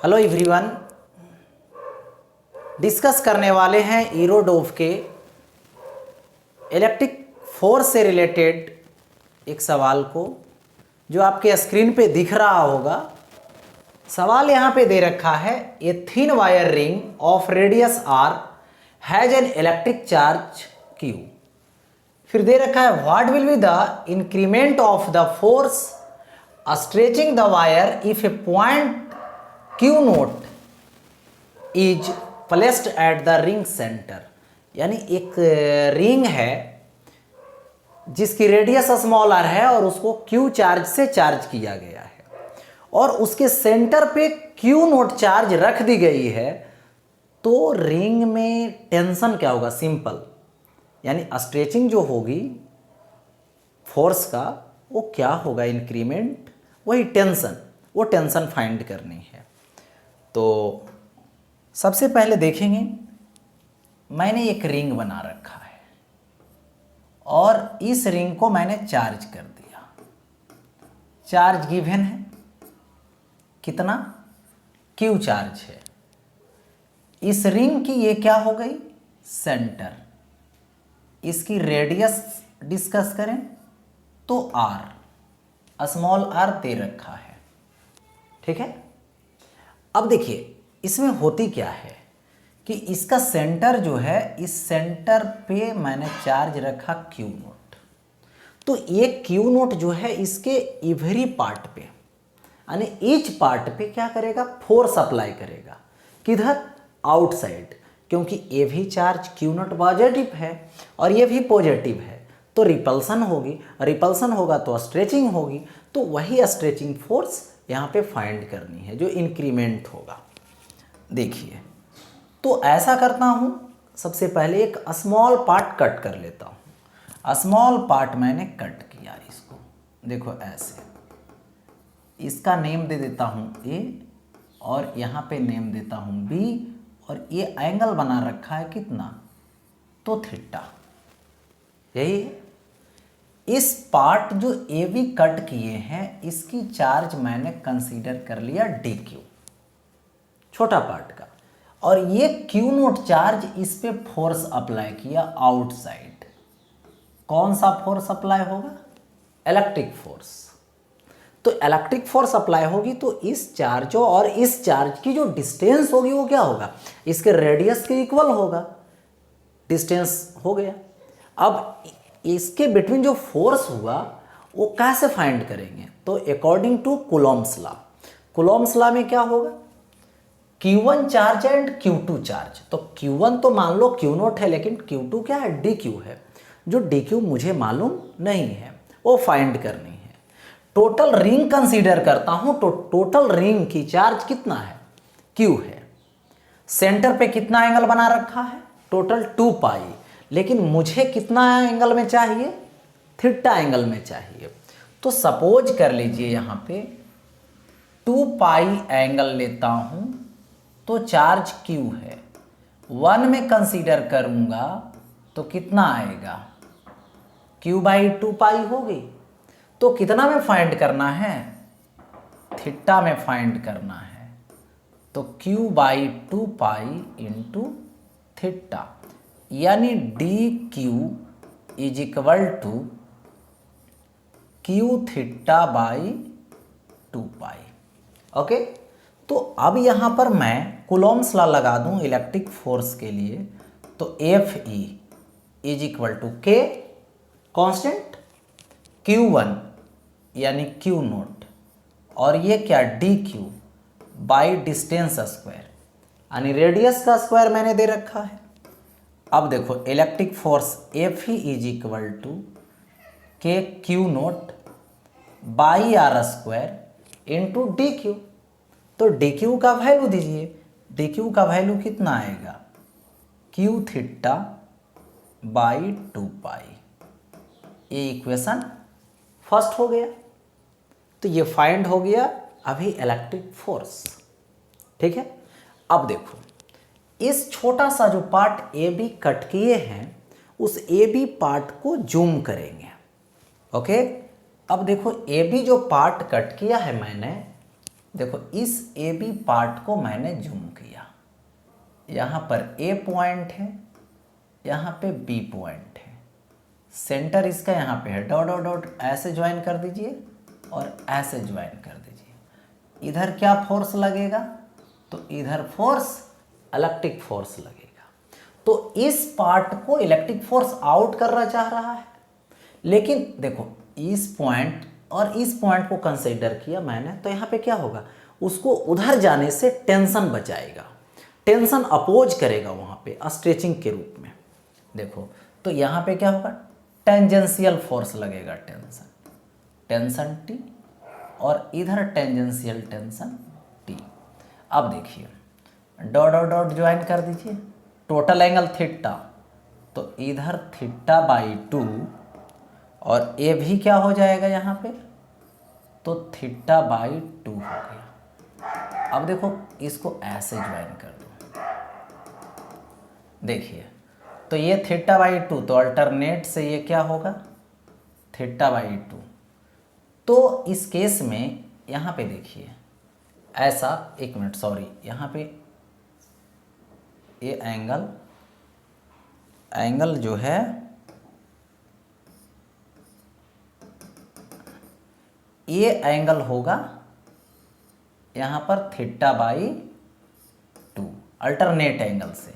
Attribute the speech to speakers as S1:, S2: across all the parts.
S1: Hello everyone, discuss करने वाले हैं इरोडोव के इलेक्ट्रिक फोर्स से रिलेटेड एक सवाल को, जो आपके स्क्रीन पे दिख रहा होगा। सवाल यहाँ पे दे रखा है, a thin wire ring of radius R has an electric charge Q. फिर दे रखा है what will be the increment of the force stretching the wire if a point Q naught is placed at the ring centre. यानी एक ring है जिसकी radius small are है और उसको क्यू चार्ज से चार्ज किया गया है और उसके सेंटर पे क्यू नोट चार्ज रख दी गई है, तो रिंग में टेंशन क्या होगा? सिंपल, यानी स्ट्रेचिंग जो होगी फोर्स का वो क्या होगा? इंक्रीमेंट, वही टेंशन, वो टेंशन फाइंड करनी है। तो सबसे पहले देखेंगे, मैंने एक रिंग बना रखा है और इस रिंग को मैंने चार्ज कर दिया। चार्ज गिवन है, कितना? क्यू चार्ज है। इस रिंग की ये क्या हो गई? सेंटर। इसकी रेडियस डिस्कस करें तो आर, स्मॉल आर दे रखा है, ठीक है। अब देखिए इसमें होती क्या है कि इसका सेंटर जो है, इस सेंटर पे मैंने चार्ज रखा क्यू नोट। तो ये क्यू नोट जो है इसके इवरी पार्ट पे, यानी ईच पार्ट पे क्या करेगा? फोर्स अप्लाई करेगा। किधर? आउटसाइड, क्योंकि ये भी चार्ज क्यू नोट पॉजिटिव है और ये भी पॉजिटिव है, तो रिपल्सन होगी। रिपल्सन होगा तो स्ट्रेचिंग होगी, तो वही स्ट्रेचिंग फोर्स यहाँ पे फाइंड करनी है जो इंक्रीमेंट होगा। देखिए, तो ऐसा करता हूँ, सबसे पहले एक स्मॉल पार्ट कट कर लेता हूँ। स्मॉल पार्ट मैंने कट किया इसको, देखो ऐसे। इसका नेम दे देता हूँ ए और यहाँ पे नेम देता हूँ बी, और ये एंगल बना रखा है कितना? तो थीटा। यही है। इस पार्ट जो ए बी कट किए हैं, इसकी चार्ज मैंने कंसीडर कर लिया डी क्यू, छोटा पार्ट का, और ये क्यू नोट चार्ज इस पे फोर्स अप्लाई किया आउटसाइड। कौन सा फोर्स अप्लाई होगा? Electric force. तो इलेक्ट्रिक फोर्स अप्लाई होगी तो इस चार्ज और इस चार्ज की जो डिस्टेंस होगी वो क्या होगा? इसके रेडियस के इक्वल होगा। डिस्टेंस हो गया। अब इसके बिटवीन जो फोर्स हुआ वो कैसे फाइंड करेंगे? तो according to Coulomb's law, Coulomb's law में क्या होगा? Q1 charge and Q2 charge. तो Q1 तो मान लो Q नोट है, लेकिन Q2 क्या है? DQ है। जो DQ मुझे मालूम नहीं है, वो फाइंड करनी है। टोटल रिंग कंसीडर करता हूं, तो टोटल रिंग की चार्ज कितना है? Q है। सेंटर पे कितना एंगल बना रखा है? टोटल 2 पाई, लेकिन मुझे कितना एंगल में चाहिए? थीटा एंगल में चाहिए। तो सपोज कर लीजिए यहाँ पे 2 पाई एंगल लेता हूं, तो चार्ज Q है। 1 में कंसीडर करूंगा तो कितना आएगा? Q बाई 2 पाई होगी। तो कितना में फाइंड करना है? थीटा में फाइंड करना है। तो Q by 2 pi into theta, यानी D Q is equal to Q theta by 2 pi. Okay. तो अब यहाँ पर मैं कूलॉम्स लॉ लगा दूँ इलेक्ट्रिक फोर्स के लिए, तो F E is equal to K constant Q1 यानी Q नोट, और ये क्या? D Q by distance square, यानी रेडियस का स्क्वायर मैंने दे रखा है। अब देखो electric force F E is equal to K Q naught by R square into D Q. तो डी क्यू का वैल्यू दीजिए। डी क्यू का वैल्यू कितना आएगा? Q theta by 2 pi. ये इक्वेशन फर्स्ट हो गया। तो ये फाइंड हो गया अभी इलेक्ट्रिक फोर्स, ठीक है। अब देखो, इस छोटा सा जो पार्ट ए बी कट किए हैं, उस ए बी पार्ट को जूम करेंगे। ओके। अब देखो ए बी जो पार्ट कट किया है मैंने, देखो इस ए बी पार्ट को मैंने जूम किया, यहाँ पर ए पॉइंट है, यहाँ पे बी पॉइंट है, सेंटर इसका यहाँ पे है, डॉट डॉट डॉट ऐसे ज्वाइन कर दीजिए और ऐसे ज्वाइन कर दीजिए। इधर क्या फोर्स लगेगा, तो इधर फोर्स इलेक्ट्रिक फोर्स लगेगा। तो इस पार्ट को इलेक्ट्रिक फोर्स आउट करना चाह रहा है, लेकिन देखो इस पॉइंट और इस पॉइंट को कंसीडर किया मैंने, तो यहाँ पे क्या होगा, उसको उधर जाने से टेंशन बचाएगा, टेंशन अपोज करेगा वहाँ पे स्ट्रेचिंग के रूप में। देखो तो यहाँ पे क्या होगा, टेंजेंशियल फोर्स लगेगा, टेंशन टेंशन टी, और इधर टेंजेंशियल टेंशन टी। अब देखिए डॉट डॉट डॉट ज्वाइन कर दीजिए, टोटल एंगल थीटा, तो इधर थीटा बाई 2 और ए भी क्या हो जाएगा यहाँ पे, तो थीटा बाई 2 हो गया। अब देखो इसको ऐसे ज्वाइन कर दो, देखिए तो ये थीटा बाई 2, तो अल्टरनेट से ये क्या होगा, थीटा बाई 2। तो इस केस में यहाँ पे देखिए ऐसा, एक मिनट सॉरी, यहाँ पे ये एंगल जो है ये एंगल होगा यहाँ पर थीटा बाई 2 अल्टरनेट एंगल से,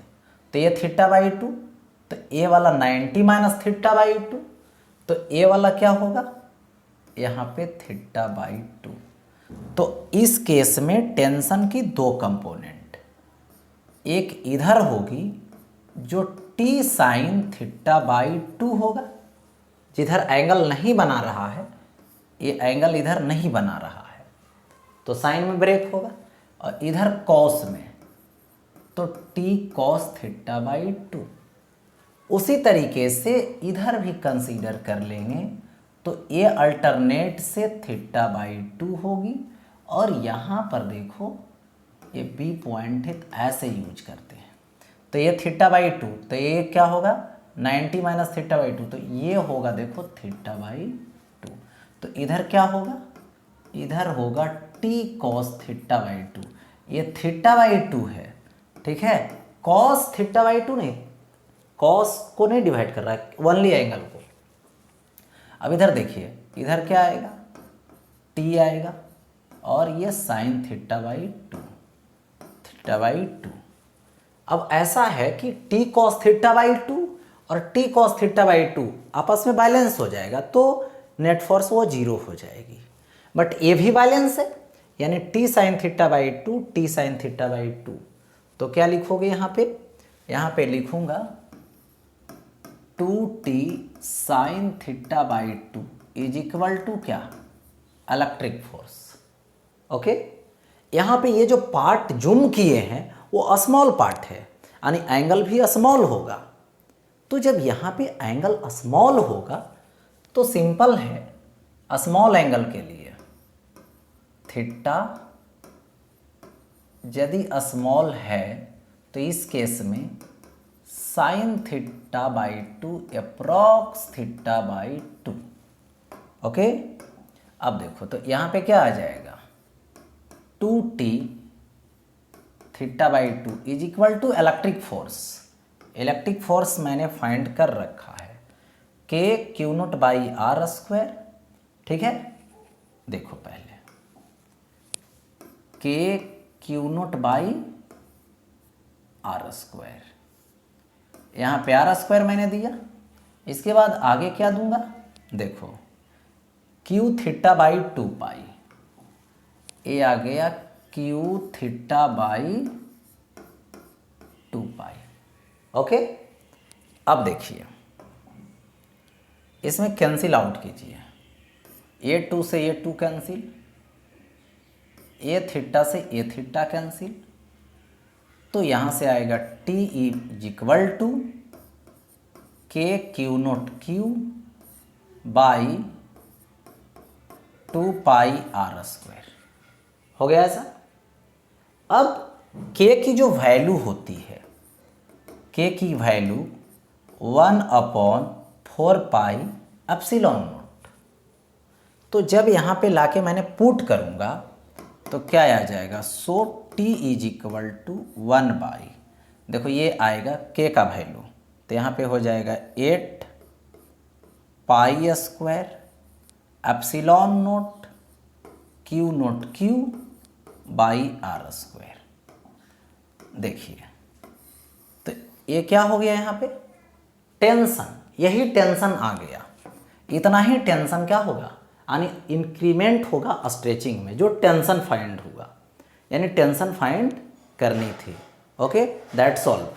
S1: तो ये थीटा बाई 2, तो ए वाला 90 माइनस थीटा बाई 2, तो ए वाला क्या होगा यहाँ पे थीटा बाई 2। तो इस केस में टेंशन की दो कंपोनेंट, एक इधर होगी जो टी साइन थीटा बाई 2 होगा, जिधर एंगल नहीं बना रहा है, ये एंगल इधर नहीं बना रहा है तो साइन में ब्रेक होगा, और इधर कॉस में तो टी कॉस थीटा बाई 2। उसी तरीके से इधर भी कंसीडर कर लेंगे, तो ये अल्टरनेट से थीटा बाई 2 होगी, और यहाँ पर देखो ये बी पॉइंट है तो ऐसे यूज करते हैं, तो ये थीटा बाई 2, तो ये क्या होगा 90 माइनस थीटा बाई 2, तो ये होगा देखो थीटा बाई 2। तो इधर क्या होगा, इधर होगा टी कॉस थीटा बाई 2, ये थीटा बाई 2 है, ठीक है, कॉस थीटा बाई 2 नहीं, कॉस को नहीं डिवाइड कर रहा है, ओनली एंगल को। अब इधर देखिए इधर क्या आएगा, टी आएगा, और ये sign theta by 2, theta by 2। अब ऐसा है कि टी कॉस थीटा बाई 2 और टी कॉस थीटा बाई 2 आपस में बैलेंस हो जाएगा, तो नेट फोर्स वो 0 हो जाएगी। बट ये भी बैलेंस है, यानी T sine theta by 2, T sine theta by 2, तो क्या लिखोगे यहाँ पे लिखूंगा 2t sine theta by 2 is equal to क्या, इलेक्ट्रिक फोर्स। ओके, यहाँ पे ये जो पार्ट जूम किए हैं वो स्मॉल पार्ट है, यानी एंगल भी स्मॉल होगा। तो जब यहाँ पे एंगल स्मॉल होगा तो सिंपल है, स्मॉल एंगल के लिए थीटा यदि स्मॉल है तो इस केस में sine theta by 2 approx theta by 2। Okay, अब देखो तो यहाँ पे क्या आ जाएगा 2t theta by 2 is equal to electric force. Electric force मैंने फाइंड कर रखा है k Q naught by R square, ठीक है। देखो पहले k Q naught by R square, यहाँ पे आर स्क्वायर मैंने दिया, इसके बाद आगे क्या दूंगा, देखो क्यू थीटा बाई 2 पाई, ये आ गया Q theta by 2 pi. Okay, अब देखिए इसमें कैंसिल आउट कीजिए, ये 2 से ये 2 कैंसिल, ये थीटा से ये थीटा कैंसिल, तो यहाँ से आएगा t is equal to K Q naught Q by 2 pi R square. हो गया ऐसा। अब k की जो वैल्यू होती है, k की वैल्यू 1/4 पाई एप्सिलॉन नॉट। तो जब यहाँ पे लाके मैंने पुट करूँगा तो क्या आ जाएगा, so T is equal to 1/, देखो ये आएगा के का वैल्यू, तो यहाँ पे हो जाएगा 8 pi square epsilon naught Q naught Q by R square. देखिए तो ये क्या हो गया यहाँ पे, टेंशन, यही टेंशन आ गया, इतना ही टेंशन क्या होगा, यानी इंक्रीमेंट होगा स्ट्रेचिंग में, जो टेंशन फाइंड होगा, यानी टेंशन फाइंड करनी थी। Okay, that's all.